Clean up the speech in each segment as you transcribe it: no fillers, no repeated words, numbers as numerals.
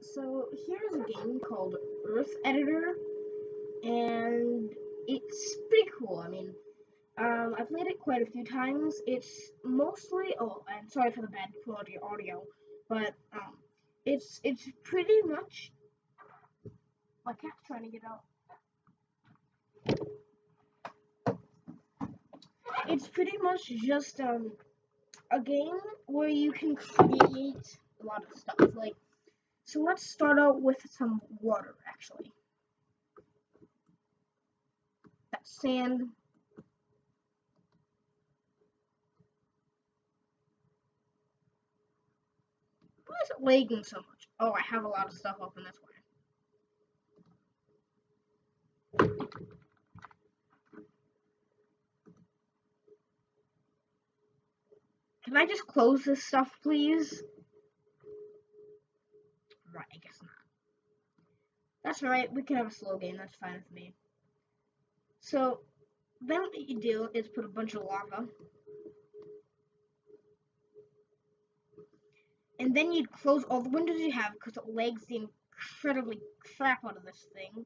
So here's a game called Earth Editor, and it's pretty cool. I played it quite a few times. It's mostly and sorry for the bad quality audio, but it's pretty much my cat's trying to get out. It's pretty much just a game where you can create a lot of stuff. So let's start out with some water actually. That's sand. Why is it lagging so much? Oh, I have a lot of stuff open, that's why. Can I just close this stuff, please? Right, I guess not. That's alright, we can have a slow game, that's fine with me. So, then what you do is put a bunch of lava. And then you'd close all the windows you have because it lags the incredibly crap out of this thing.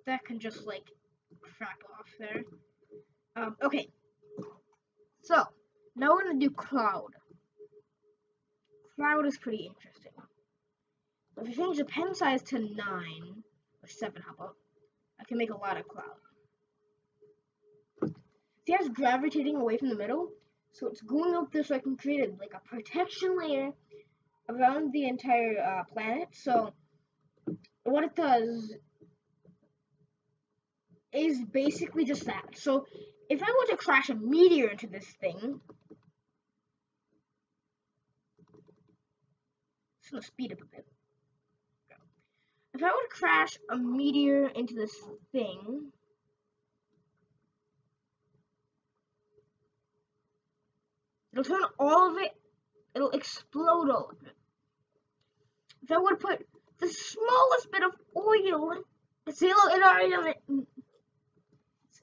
That can just, like, crap off there. Okay. So, now we're going to do cloud. Cloud is pretty interesting. If you change the pen size to 9, or 7, how about? I can make a lot of cloud. See how it's gravitating away from the middle? So it's going up there so I can create a protection layer around the entire planet. So what it does is basically just that. So if I were to crash a meteor into this thing, it's gonna speed up a bit. If I were to crash a meteor into this thing, it'll turn all of it, it'll explode all of it. If I were to put the smallest bit of oil, see, look, it already,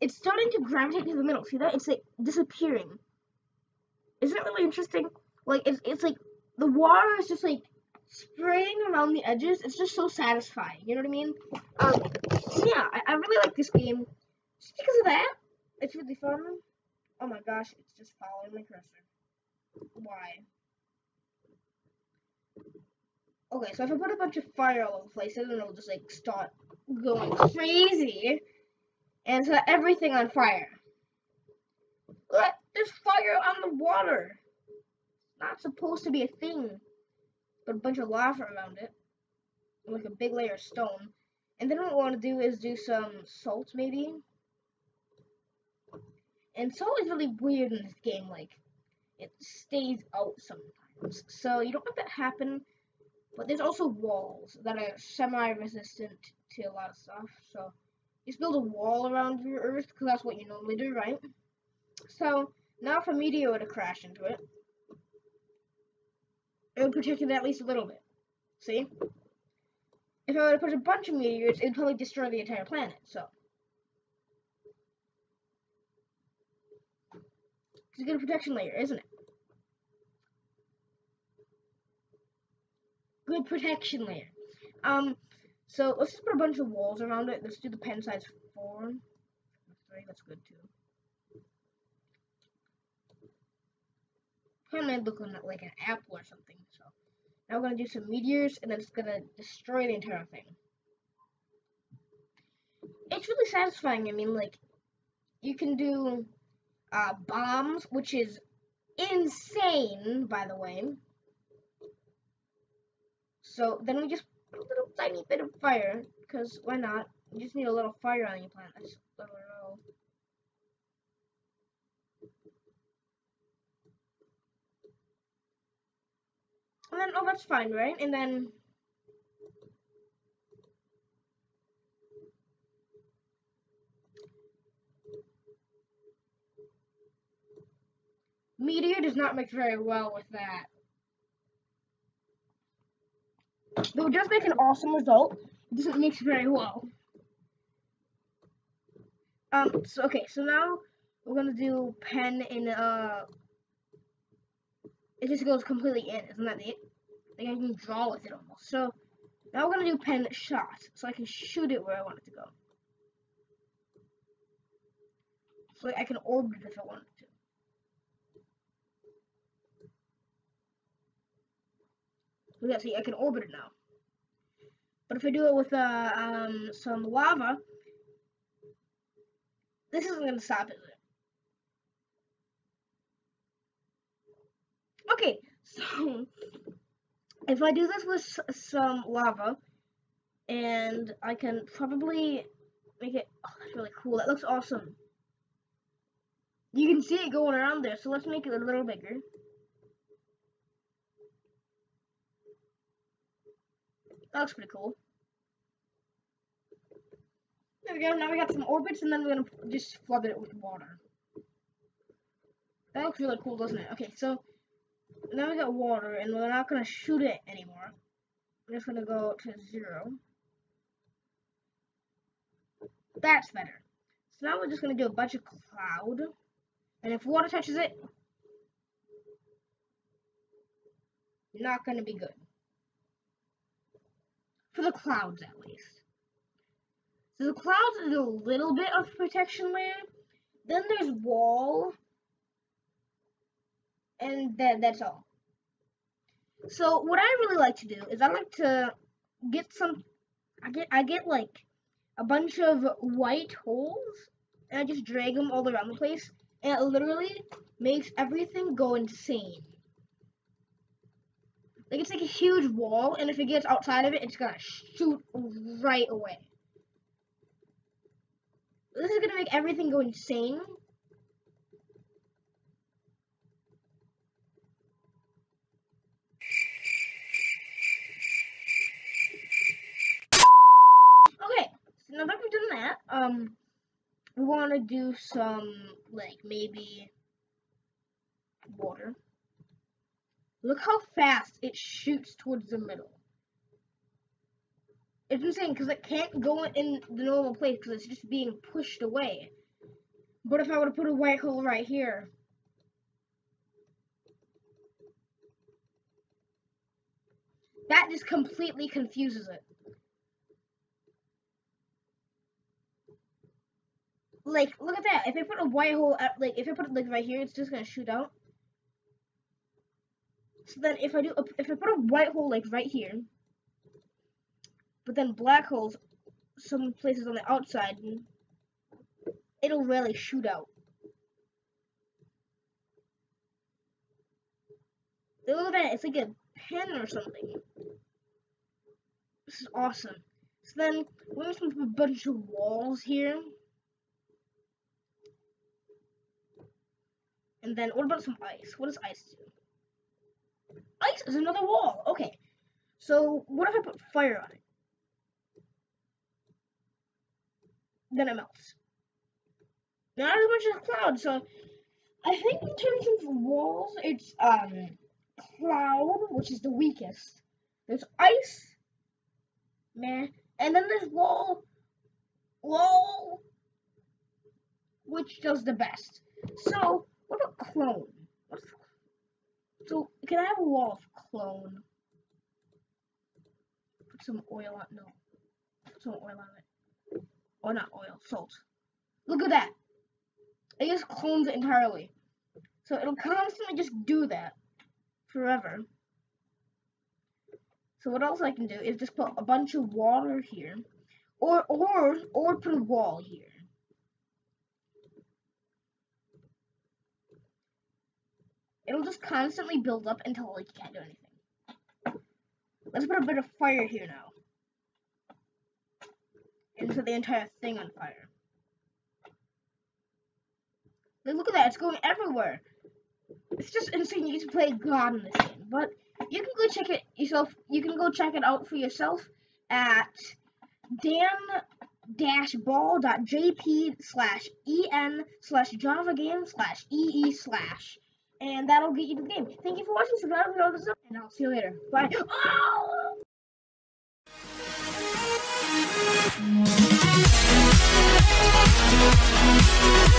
it's starting to gravitate to the middle. See that? It's like disappearing. Isn't it really interesting? Like it's like the water is just like spraying around the edges. It's just so satisfying. You know what I mean? So yeah, I really like this game just because of that. It's really fun. Oh my gosh, it's just following my cursor. Why? Okay, so if I put a bunch of fire all over the place, then it'll just like start going crazy and set everything on fire. Look, there's fire on the water. It's not supposed to be a thing. But a bunch of lava around it. Like a big layer of stone. And then what I want to do is do some salt, maybe. And salt is really weird in this game. Like, it stays out sometimes. So you don't want that to happen. But there's also walls that are semi-resistant to a lot of stuff. So just build a wall around your Earth, because that's what you normally do, right? So now if a meteor were to crash into it, it would protect it at least a little bit. See? If I were to put a bunch of meteors, it would probably destroy the entire planet, so. It's a good protection layer, isn't it? Good protection layer. So let's just put a bunch of walls around it. Let's do the pen size 4. 3, that's good too. Kind of looking like an apple or something, so. Now we're going to do some meteors, and then it's going to destroy the entire thing. It's really satisfying. I mean, like, you can do bombs, which is insane, by the way. So then we just put a little tiny bit of fire, because why not? You just need a little fire on your planet. That's little. And then, oh, that's fine, right? And then meteor does not mix very well with that. Though it does make an awesome result, it doesn't mix very well. So now we're gonna do pen in it just goes completely in. Isn't that it? Like I can draw with it almost. So now we're gonna do pen shot, so I can shoot it where I want it to go. So like, I can orbit it if I wanted to. So yeah, see, I can orbit it now. But if I do it with some lava, this isn't gonna stop, is it? Okay, so if I do this with some lava, and I can probably make it. Oh, that's really cool. That looks awesome. You can see it going around there, so let's make it a little bigger. That looks pretty cool. There we go. Now we got some orbits, and then we're gonna just flood it with water. That looks really cool, doesn't it? Okay, so now we got water, and we're not gonna shoot it anymore. We're just gonna go to 0. That's better. So now we're just gonna do a bunch of cloud, and if water touches it, not gonna be good. For the clouds, at least. So the clouds is a little bit of protection layer. Then there's wall, and that's all. So what I really like to do is I like to get some. I get like a bunch of white holes, and I just drag them all around the place, and it literally makes everything go insane. Like it's like a huge wall, and if it gets outside of it, it's gonna shoot right away. This is gonna make everything go insane. Okay, so now that we've done that, we want to do some, like, maybe water. Look how fast it shoots towards the middle. It's insane because it can't go in the normal place because it's just being pushed away. But if I were to put a white hole right here, that just completely confuses it. Like, look at that. If I put a white hole, like, if I put it like right here, it's just gonna shoot out. So then, if I put a white hole like right here, but then black holes some places on the outside, it'll really shoot out. Look at that. It's like a pen or something. This is awesome. So then, we're just gonna put a bunch of walls here. And then, what about some ice? What does ice do? Ice is another wall. Okay. So, what if I put fire on it? Then it melts. Not as much as cloud. So, I think in terms of walls, it's cloud, which is the weakest. There's ice, meh, and then there's wall, which does the best. So, what about clone? So, can I have a wall of clone? Put some oil on, no. Put some oil on it. Or not oil, salt. Look at that. It just clones it entirely. So, it'll constantly just do that. Forever. So, what else I can do is just put a bunch of water here. Or put a wall here. It'll just constantly build up until like you can't do anything. Let's put a bit of fire here now. And set the entire thing on fire. Look at that, it's going everywhere. It's just insane. You get to play God in this game. But you can go check it yourself. You can go check it out for yourself at dan-ball.jp/en/java-game/ee/ and that'll get you to the game. Thank you for watching. Subscribe for all this stuff, and I'll see you later. Bye. Oh!